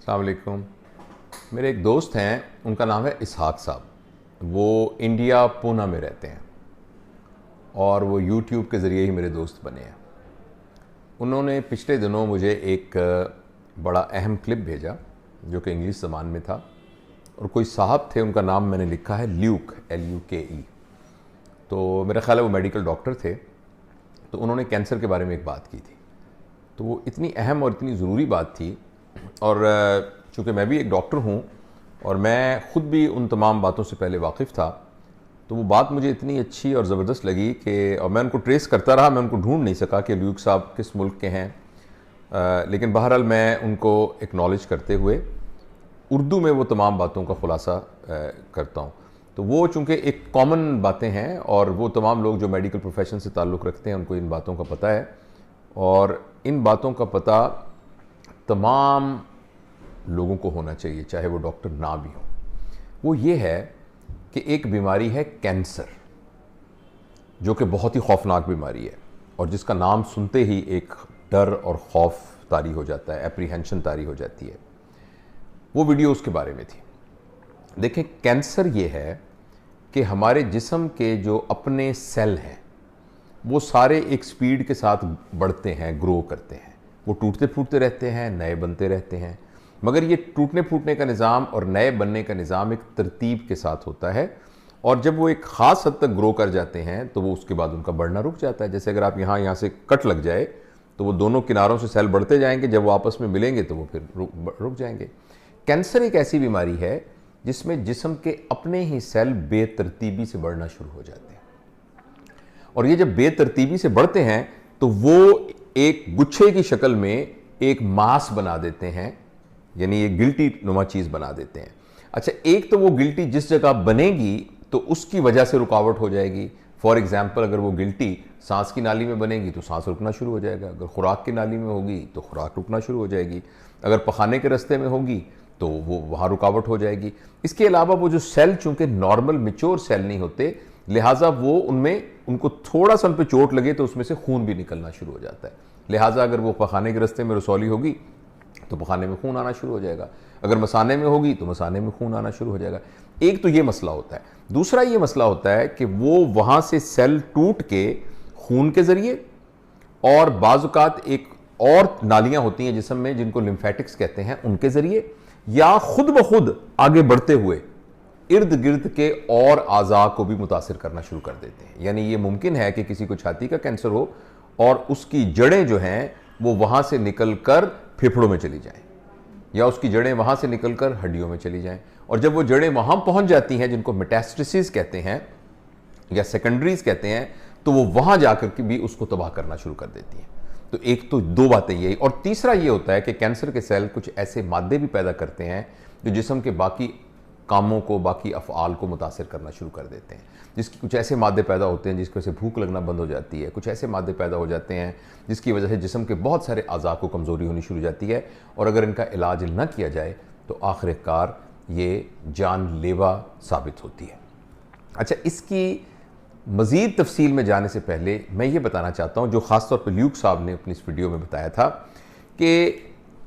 अस्सलाम वालेकुम। मेरे एक दोस्त हैं, उनका नाम है इसहाक साहब। वो इंडिया पूना में रहते हैं और वो यूट्यूब के ज़रिए ही मेरे दोस्त बने हैं। उन्होंने पिछले दिनों मुझे एक बड़ा अहम क्लिप भेजा जो कि इंग्लिश ज़बान में था, और कोई साहब थे, उनका नाम मैंने लिखा है ल्यूक, LUKE। तो मेरा ख्याल है वो मेडिकल डॉक्टर थे। तो उन्होंने कैंसर के बारे में एक बात की थी। तो वो इतनी अहम और इतनी ज़रूरी बात थी, और चूँकि मैं भी एक डॉक्टर हूँ और मैं ख़ुद भी उन तमाम बातों से पहले वाकिफ़ था, तो वो बात मुझे इतनी अच्छी और ज़बरदस्त लगी कि और मैं उनको ट्रेस करता रहा। मैं उनको ढूंढ नहीं सका कि ल्यूक साहब किस मुल्क के हैं, लेकिन बहरहाल मैं उनको एक्नॉलेज करते हुए उर्दू में वो तमाम बातों का ख़ुलासा करता हूँ। तो वो चूँकि एक कॉमन बातें हैं और वो तमाम लोग जो मेडिकल प्रोफेशन से ताल्लुक़ रखते हैं उनको इन बातों का पता है, और इन बातों का पता तमाम लोगों को होना चाहिए, चाहे वो डॉक्टर ना भी हो। वो ये है कि एक बीमारी है कैंसर, जो कि बहुत ही खौफनाक बीमारी है और जिसका नाम सुनते ही एक डर और खौफ तारी हो जाता है, एप्रीहेंशन तारी हो जाती है। वो वीडियो उसके बारे में थी। देखें, कैंसर ये है कि हमारे जिस्म के जो अपने सेल हैं वो सारे एक स्पीड के साथ बढ़ते हैं, ग्रो करते हैं। वो टूटते फूटते रहते हैं, नए बनते रहते हैं, मगर ये टूटने फूटने का निज़ाम और नए बनने का निज़ाम एक तरतीब के साथ होता है। और जब वो एक ख़ास हद तक ग्रो कर जाते हैं तो वो उसके बाद उनका बढ़ना रुक जाता है। जैसे अगर आप यहाँ से कट लग जाए तो वो दोनों किनारों से सेल बढ़ते जाएंगे, जब वो आपस में मिलेंगे तो वो फिर रुक जाएंगे। कैंसर एक ऐसी बीमारी है जिसमें जिस्म के अपने ही सेल बेतरतीबी से बढ़ना शुरू हो जाते हैं, और ये जब बेतरतीबी से बढ़ते हैं तो वो एक गुच्छे की शक्ल में एक मास बना देते हैं, यानी एक गिल्टी नुमा चीज़ बना देते हैं। अच्छा, एक तो वो गिल्टी जिस जगह बनेगी तो उसकी वजह से रुकावट हो जाएगी। फॉर एग्जाम्पल, अगर वो गिल्टी सांस की नाली में बनेगी तो सांस रुकना शुरू हो जाएगा, अगर खुराक की नाली में होगी तो खुराक रुकना शुरू हो जाएगी, अगर पखाने के रास्ते में होगी तो वो वहाँ रुकावट हो जाएगी। इसके अलावा वो जो सेल चूँकि नॉर्मल मिच्योर सेल नहीं होते, लिहाजा वो उनको थोड़ा सा उन पर चोट लगे तो उसमें से खून भी निकलना शुरू हो जाता है। लिहाजा अगर वो पखाने के रास्ते में रसौली होगी तो पखाने में खून आना शुरू हो जाएगा, अगर मसाने में होगी तो मसाने में खून आना शुरू हो जाएगा। एक तो ये मसला होता है। दूसरा ये मसला होता है कि वो वहाँ से सेल टूट के खून के ज़रिए, और बाज़-औक़ात एक और नालियाँ होती हैं जिस्म में जिनको लिम्फेटिक्स कहते हैं, उनके ज़रिए, या खुद ब खुद आगे बढ़ते हुए इर्द गिर्द के और आज़ा को भी मुतासिर करना शुरू कर देते हैं। यानी ये मुमकिन है कि किसी को छाती का कैंसर हो और उसकी जड़ें जो हैं वो वहाँ से निकल कर फेफड़ों में चली जाएं, या उसकी जड़ें वहाँ से निकल कर हड्डियों में चली जाएं, और जब वो जड़ें वहाँ पहुँच जाती हैं, जिनको मेटास्टेसिस कहते हैं या सेकेंडरीज कहते हैं, तो वो वहाँ जाकर के भी उसको तबाह करना शुरू कर देती हैं। तो एक तो दो बातें यही, और तीसरा ये होता है कि कैंसर के सेल कुछ ऐसे मादे भी पैदा करते हैं जो जिस्म के बाकी कामों को, बाकी अफ़आल को मुतासिर करना शुरू कर देते हैं। जिसकी कुछ ऐसे मादे पैदा होते हैं जिसकी वजह से भूख लगना बंद हो जाती है, कुछ ऐसे मादे पैदा हो जाते हैं जिसकी वजह से जिस्म के बहुत सारे अज़ा को कमज़ोरी होनी शुरू हो जाती है, और अगर इनका इलाज न किया जाए तो आखिरकार ये जानलेवा साबित होती है। अच्छा, इसकी मज़ीद तफसील में जाने से पहले मैं ये बताना चाहता हूँ, जो ख़ास तौर पर ल्यूक साहब ने अपनी इस वीडियो में बताया था, कि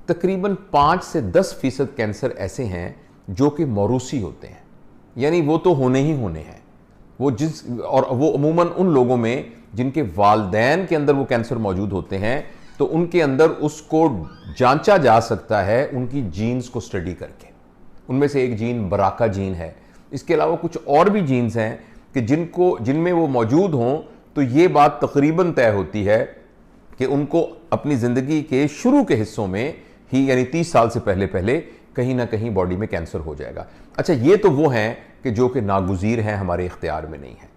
तकरीबन 5 से 10% कैंसर ऐसे हैं जो कि मौरूसी होते हैं, यानी वो तो होने ही होने हैं। और वो अमूमन उन लोगों में जिनके वालदैन के अंदर वो कैंसर मौजूद होते हैं, तो उनके अंदर उसको जांचा जा सकता है उनकी जीन्स को स्टडी करके। उनमें से एक जीन बराका जीन है। इसके अलावा कुछ और भी जीन्स हैं कि जिनमें वो मौजूद हों तो ये बात तकरीबन तय होती है कि उनको अपनी ज़िंदगी के शुरू के हिस्सों में ही, यानी 30 साल से पहले पहले कहीं ना कहीं बॉडी में कैंसर हो जाएगा। अच्छा, ये तो वो हैं कि जो कि नागुज़ीर हैं, हमारे इख्तियार में नहीं है।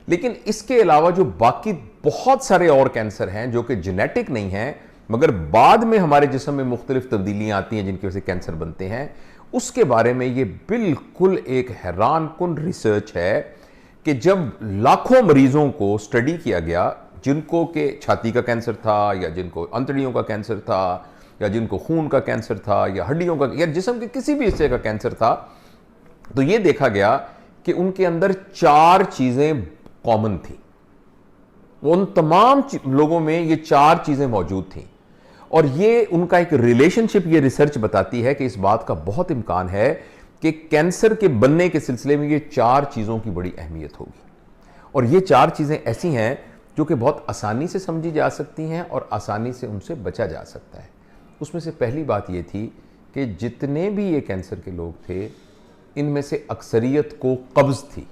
लेकिन इसके अलावा जो बाकी बहुत सारे और कैंसर हैं जो कि जेनेटिक नहीं हैं, मगर बाद में हमारे जिस्म में मुख्तलिफ तब्दीलियाँ आती हैं जिनकी वजह से कैंसर बनते हैं, उसके बारे में ये बिल्कुल एक हैरान कुन रिसर्च है कि जब लाखों मरीजों को स्टडी किया गया, जिनको के छाती का कैंसर था, या जिनको अंतड़ियों का कैंसर था, या जिनको खून का कैंसर था, या हड्डियों का, या जिस्म के किसी भी हिस्से का कैंसर था, तो ये देखा गया कि उनके अंदर 4 चीजें कॉमन थी। उन तमाम लोगों में ये 4 चीजें मौजूद थी, और ये उनका एक रिलेशनशिप, ये रिसर्च बताती है कि इस बात का बहुत इम्कान है कि कैंसर के बनने के सिलसिले में ये 4 चीज़ों की बड़ी अहमियत होगी। और ये 4 चीज़ें ऐसी हैं जो कि बहुत आसानी से समझी जा सकती हैं और आसानी से उनसे बचा जा सकता है। उसमें से पहली बात ये थी कि जितने भी ये कैंसर के लोग थे, इनमें से अक्सरियत को कब्ज़ थी,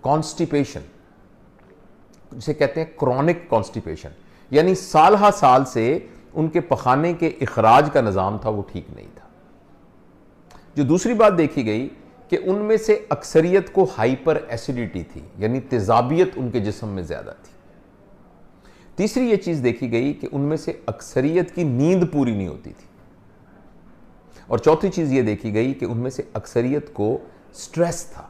कॉन्स्टिपेशन जिसे कहते हैं, क्रॉनिक कॉन्स्टिपेशन, यानी साल हा साल से उनके पखाने के इखराज का निज़ाम था वो ठीक नहीं था। जो दूसरी बात देखी गई कि उनमें से अक्सरियत को हाइपर एसिडिटी थी, यानी तेजाबियत उनके जिस्म में ज़्यादा थी। तीसरी ये चीज़ देखी गई कि उनमें से अक्सरियत की नींद पूरी नहीं होती थी। और चौथी चीज़ ये देखी गई कि उनमें से अक्सरियत को स्ट्रेस था,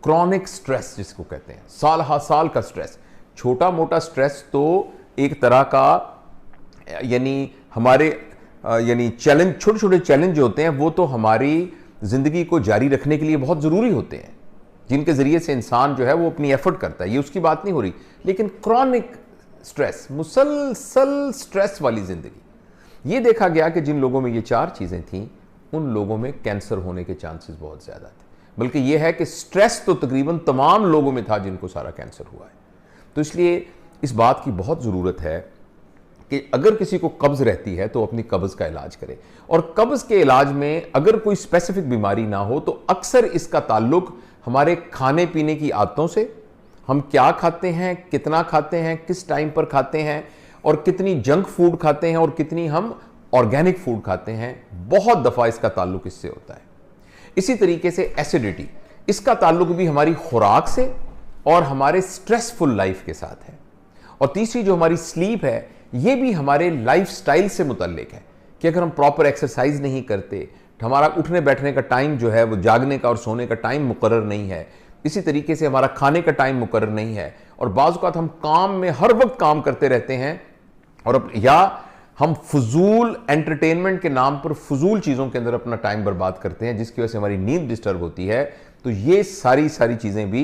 क्रॉनिक स्ट्रेस जिसको कहते हैं, साल हा साल का स्ट्रेस। छोटा मोटा स्ट्रेस तो एक तरह का, यानी हमारे यानी चैलेंज, छोटे छोटे चैलेंज जो होते हैं वो तो हमारी ज़िंदगी को जारी रखने के लिए बहुत ज़रूरी होते हैं, जिनके ज़रिए से इंसान जो है वो अपनी एफर्ट करता है, ये उसकी बात नहीं हो रही। लेकिन क्रॉनिक स्ट्रेस, मुसलसल स्ट्रेस वाली ज़िंदगी, ये देखा गया कि जिन लोगों में ये 4 चीज़ें थीं, उन लोगों में कैंसर होने के चांसेस बहुत ज़्यादा थे। बल्कि ये है कि स्ट्रेस तो तकरीबन तमाम लोगों में था जिनको सारा कैंसर हुआ है। तो इसलिए इस बात की बहुत ज़रूरत है कि अगर किसी को कब्ज़ रहती है तो अपनी कब्ज़ का इलाज करे। और कब्ज़ के इलाज में अगर कोई स्पेसिफिक बीमारी ना हो तो अक्सर इसका ताल्लुक हमारे खाने पीने की आदतों से, हम क्या खाते हैं, कितना खाते हैं, किस टाइम पर खाते हैं, और कितनी जंक फूड खाते हैं और कितनी हम ऑर्गेनिक फूड खाते हैं, बहुत दफ़ा इसका ताल्लुक इससे होता है। इसी तरीके से एसिडिटी, इसका ताल्लुक भी हमारी खुराक से और हमारे स्ट्रेसफुल लाइफ के साथ है। और तीसरी जो हमारी स्लीप है, ये भी हमारे लाइफस्टाइल से मुतल्लिक है कि अगर हम प्रॉपर एक्सरसाइज नहीं करते, हमारा उठने बैठने का टाइम जो है वो जागने का और सोने का टाइम मुकर्रर नहीं है, इसी तरीके से हमारा खाने का टाइम मुकर्रर नहीं है, और बाज़ औक़ात हम काम में हर वक्त काम करते रहते हैं, और या हम फजूल एंटरटेनमेंट के नाम पर फजूल चीज़ों के अंदर अपना टाइम बर्बाद करते हैं, जिसकी वजह से हमारी नींद डिस्टर्ब होती है। तो ये सारी चीज़ें भी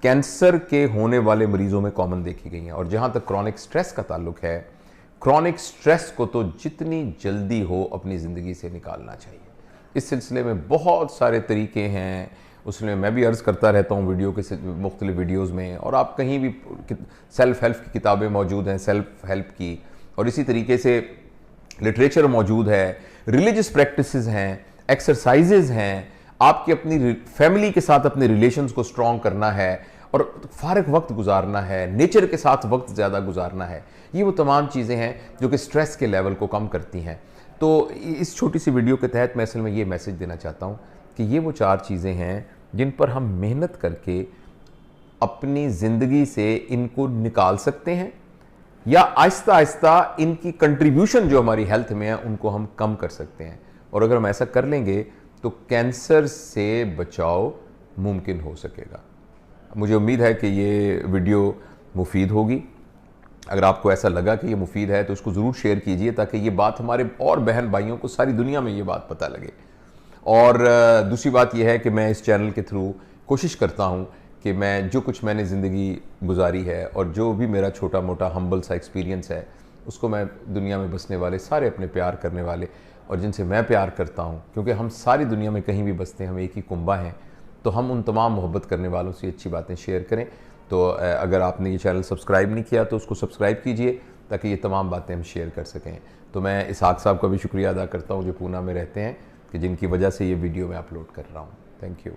कैंसर के होने वाले मरीजों में कॉमन देखी गई हैं। और जहाँ तक क्रॉनिक स्ट्रेस का ताल्लुक है, क्रॉनिक स्ट्रेस को तो जितनी जल्दी हो अपनी ज़िंदगी से निकालना चाहिए। इस सिलसिले में बहुत सारे तरीके हैं, उसमें मैं भी अर्ज़ करता रहता हूँ वीडियो के मुख्तलिफ वीडियोज़ में, और आप कहीं भी सेल्फ़ हेल्प की किताबें मौजूद हैं, सेल्फ़ हेल्प की, और इसी तरीके से लिटरेचर मौजूद है, रिलीजियस प्रैक्टिसेस हैं, एक्सरसाइजेज हैं, आपकी अपनी फैमिली के साथ अपने रिलेशंस को स्ट्रॉन्ग करना है और फारग वक्त गुजारना है, नेचर के साथ वक्त ज़्यादा गुजारना है। ये वो तमाम चीज़ें हैं जो कि स्ट्रेस के लेवल को कम करती हैं। तो इस छोटी सी वीडियो के तहत मैं असल में ये मैसेज देना चाहता हूँ कि ये वो 4 चीज़ें हैं जिन पर हम मेहनत करके अपनी ज़िंदगी से इनको निकाल सकते हैं, या आहिस्ता आहिस्ता इनकी कंट्रीब्यूशन जो हमारी हेल्थ में है उनको हम कम कर सकते हैं। और अगर हम ऐसा कर लेंगे तो कैंसर से बचाव मुमकिन हो सकेगा। मुझे उम्मीद है कि ये वीडियो मुफीद होगी। अगर आपको ऐसा लगा कि ये मुफीद है तो उसको ज़रूर शेयर कीजिए, ताकि ये बात हमारे और बहन भाइयों को सारी दुनिया में ये बात पता लगे। और दूसरी बात यह है कि मैं इस चैनल के थ्रू कोशिश करता हूँ कि मैं जो कुछ मैंने ज़िंदगी गुजारी है और जो भी मेरा छोटा मोटा हम्बल सा एक्सपीरियंस है, उसको मैं दुनिया में बसने वाले सारे अपने प्यार करने वाले और जिनसे मैं प्यार करता हूँ, क्योंकि हम सारी दुनिया में कहीं भी बसते हैं, हम एक ही कुंबा हैं, तो हम उन तमाम मोहब्बत करने वालों से अच्छी बातें शेयर करें। तो अगर आपने ये चैनल सब्सक्राइब नहीं किया तो उसको सब्सक्राइब कीजिए, ताकि ये तमाम बातें हम शेयर कर सकें। तो मैं इसहाक साहब का भी शुक्रिया अदा करता हूँ जो पूना में रहते हैं, कि जिनकी वजह से ये वीडियो मैं अपलोड कर रहा हूँ। Thank you.